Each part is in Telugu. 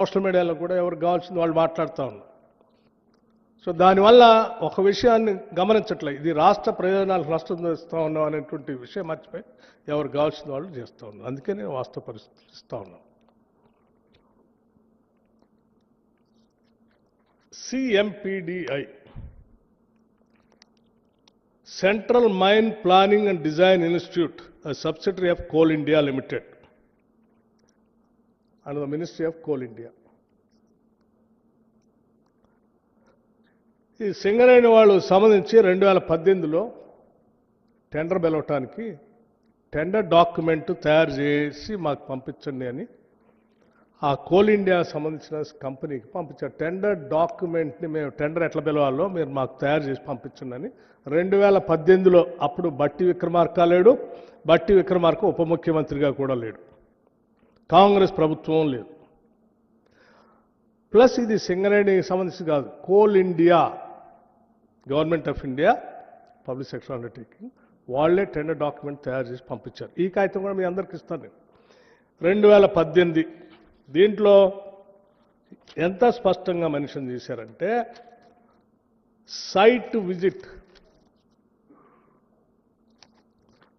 సోషల్ మీడియాలో కూడా ఎవరికి కావాల్సింది వాళ్ళు మాట్లాడుతూ ఉన్నారు. సో దానివల్ల ఒక విషయాన్ని గమనించట్లేదు, ఇది రాష్ట్ర ప్రయోజనాలకు నష్టం చేస్తూ ఉన్నాం అనేటువంటి విషయం మర్చిపోయి ఎవరికి కావాల్సింది వాళ్ళు చేస్తూ ఉన్నారు. అందుకే నేను వాస్తవ పరిస్థితులు ఇస్తూ ఉన్నాను. CMPDI, Central Mine Planning and Design Institute, a subsidiary of Coal India Limited, under the Ministry of Coal India. ఈ సింగరేణి వాళ్ళు సంబంధించి 2018లో టెండర్ పిలవటానికి టెండర్ డాక్యుమెంట్ తయారు చేసి మాకు పంపించండి అని ఆ కోల్ ఇండియా సంబంధించిన కంపెనీకి పంపించారు. టెండర్ డాక్యుమెంట్ని మేము టెండర్ ఎట్లా పిలవాలో మీరు మాకు తయారు చేసి పంపించండి అని 2018లో అప్పుడు బట్టి విక్రమార్క లేడు, బట్టి విక్రమార్క ఉప ముఖ్యమంత్రిగా కూడా లేడు, కాంగ్రెస్ ప్రభుత్వం లేదు. ప్లస్ ఇది సింగరేణికి సంబంధించి కాదు, coal India, government of India public sector undertaking, వాళ్లే టెండర్ డాక్యుమెంట్ తయారు చేసి పంపించారు. ఈ కాగితం కూడా మీ అందరికి ఇస్తాను నేను. 2018 దీంట్లో ఎంత స్పష్టంగా మెన్షన్ చేశారంటే, సైట్ విజిట్,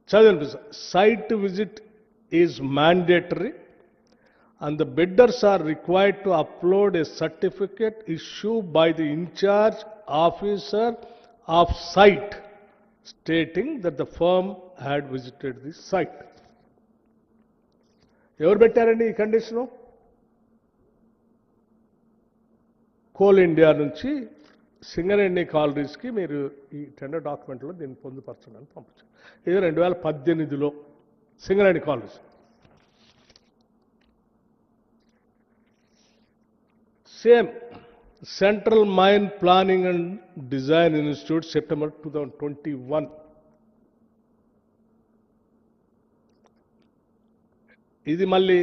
చదవండి, site visit is mandatory and the bidders are required to upload a certificate issued by the incharge officer of site stating that the firm had visited the site. ఎవరు పెట్టారండి ఈ కండిషను? కోల్ ఇండియా నుంచి సింగరేణి కాలరీస్కి మీరు ఈ టెండర్ డాక్యుమెంట్లో దీన్ని పొందుపరచడానికి పంపించారు. ఇది 2018లో Singareni collieries. Same central mine planning and design institute September 2021. ఇది మళ్ళీ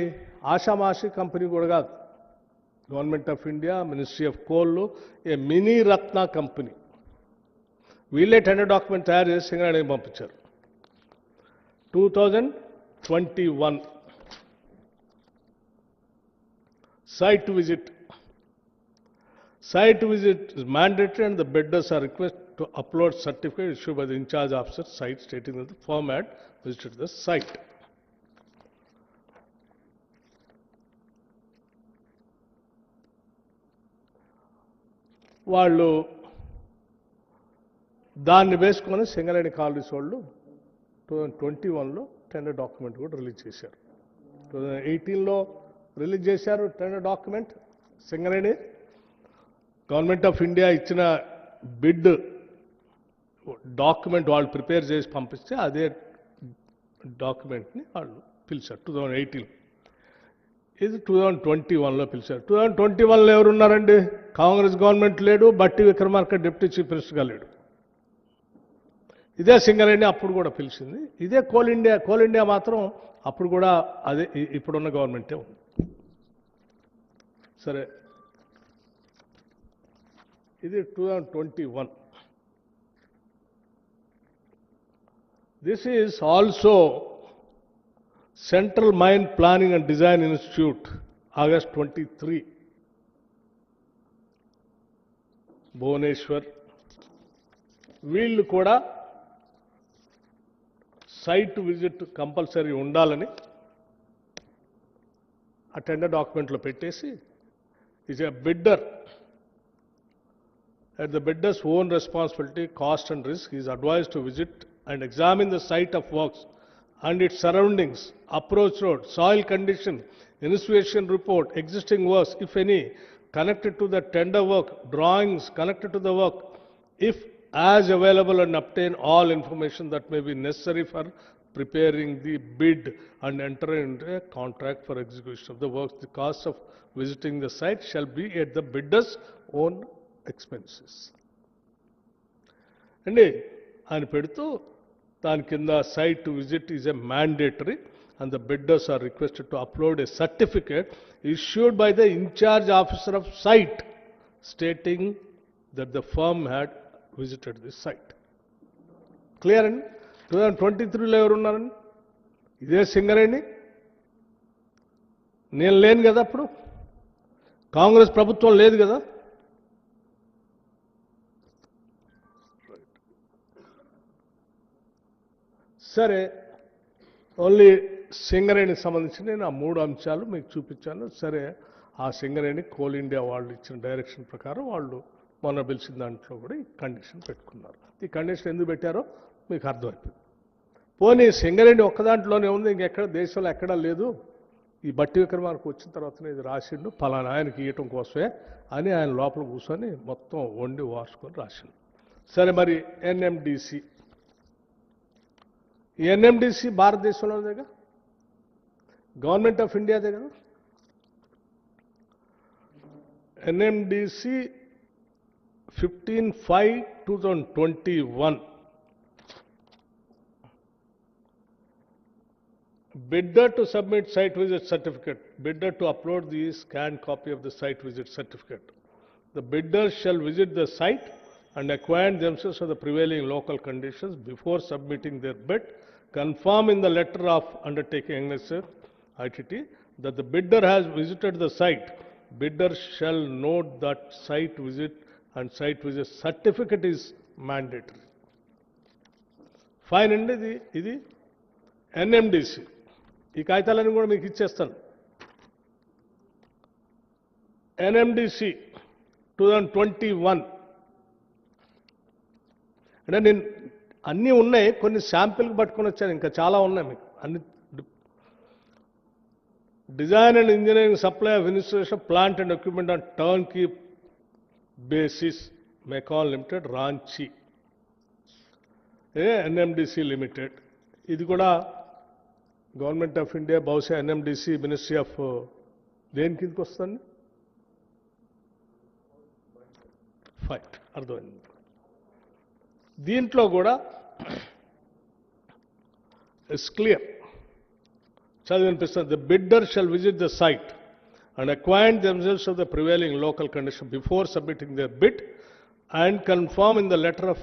ఆషామాషి కంపెనీ కూడా కాదు, government of India, ministry of coal, a Miniratna company, వీళ్ళే టెండర్ డాక్యుమెంట్ తయారు చేసి సింగరేణికి పంపించారు. 2021 site visit. Site visit is mandatory and the bidders are requested to upload certificate issued by the in-charge officer site stating that the firm had visited the site. వాళ్ళు దాన్ని వేసుకొని సింగరేణి కాలరీస్ వాళ్ళు 2021లో టెండర్ డాక్యుమెంట్ కూడా రిలీజ్ చేశారు. 2018లో రిలీజ్ చేశారు tender document. Singareni government of India ఇచ్చిన బిడ్ డాక్యుమెంట్ వాళ్ళు ప్రిపేర్ చేసి పంపిస్తే అదే డాక్యుమెంట్ని వాళ్ళు పిలిచారు 2018. ఇది 2021లో పిలిచారు. 2021లో ఎవరున్నారండి? కాంగ్రెస్ గవర్నమెంట్ లేడు, బట్టి విక్రమార్క డిప్యూటీ చీఫ్ మినిస్టర్గా లేడు. ఇదే సింగరేణి అప్పుడు కూడా పిలిచింది. ఇదే కోల్ ఇండియా. కోల్ ఇండియా మాత్రం అప్పుడు కూడా అదే ఇప్పుడున్న గవర్నమెంటే ఉంది. సరే, ఇది 2021. This is also Central Mine Planning and Design Institute, August 23, Bhubaneswar. వీళ్ళు కూడా సైట్ విజిట్ కంపల్సరీ ఉండాలని ఆ టెండర్ డాక్యుమెంట్లో పెట్టేసి, is a bidder at the bidder's own responsibility, cost and risk, he is advised to visit and examine the site of works and its surroundings, approach road, soil condition, inspection report, existing works, if any, connected to the tender work, drawings connected to the work, if as available, and obtain all information that may be necessary for preparing the bid and enter into a contract for execution of the works. The cost of visiting the site shall be at the bidder's own expenses. అండి ఆయన పెడుతూ దాని కింద site visit is a mandatory and the bidders are requested to upload a certificate issued by the in-charge officer of site stating that the firm had visited this site. Clear అండి? 2023లో ఎవరున్నారండి? ఇదే సింగరేణి. నేను లేను కదా అప్పుడు. కాంగ్రెస్ ప్రభుత్వం లేదు కదా. సరే, ఓన్లీ సింగరేణికి సంబంధించి నేను ఆ 3 అంశాలు మీకు చూపించాను. సరే, ఆ సింగరేణి కోల్ ఇండియా వాళ్ళు ఇచ్చిన డైరెక్షన్ ప్రకారం వాళ్ళు మొన్న పిలిచిన దాంట్లో కూడా ఈ కండిషన్ పెట్టుకున్నారు. ఈ కండిషన్ ఎందుకు పెట్టారో మీకు అర్థమైపోయింది. పోనీ సింగరేణి ఒక్క దాంట్లోనే ఉంది, ఇంకెక్కడ దేశంలో ఎక్కడా లేదు. ఈ బట్టి విక్రమార్క వచ్చిన తర్వాతనే ఇది రాసిండు, ఫలానా ఆయనకి ఇవ్వటం కోసమే అని ఆయన లోపల కూర్చొని మొత్తం వండి వార్చుకొని రాసిండు. సరే, మరి ఎన్ఎండిసి, ఈ ఎన్ఎండిసి భారతదేశంలోదే కదా, గవర్నమెంట్ ఆఫ్ ఇండియాదే కదా. NMDC 15/5/2021 bidder to submit site visit certificate, bidder to upload the scanned copy of the site visit certificate. The bidders shall visit the site and acquaint themselves with the prevailing local conditions before submitting their bid, confirm in the letter of undertaking ITT that the bidder has visited the site. Bidder shall note that site visit and site visit certificate is mandatory. Fine అండి. ఇది ఎన్ఎండిసి. ఈ కాగితాలన్నీ కూడా మీకు ఇచ్చేస్తాను. ఎన్ఎండిసి 2021 అంటే నేను అన్నీ ఉన్నాయి, కొన్ని శాంపిల్కి పట్టుకొని వచ్చాను, ఇంకా చాలా ఉన్నాయి మీకు అన్ని. Design and engineering supply of installation plant and equipment on turnkey basis MECON limited Ranchi NMDC limited. ఇది కూడా గవర్నమెంట్ ఆఫ్ ఇండియా, బహుశా ఎన్ఎండిసి మినిస్ట్రీ ఆఫ్ దేని కిందకి వస్తుంది, ఫైట్, అర్థమైంది. దీంట్లో కూడా ఇట్స్ క్లియర్, చదివినిపిస్తుంది. The bidder shall visit the site and acquaint themselves of the prevailing local condition before submitting their bid and confirm in the letter of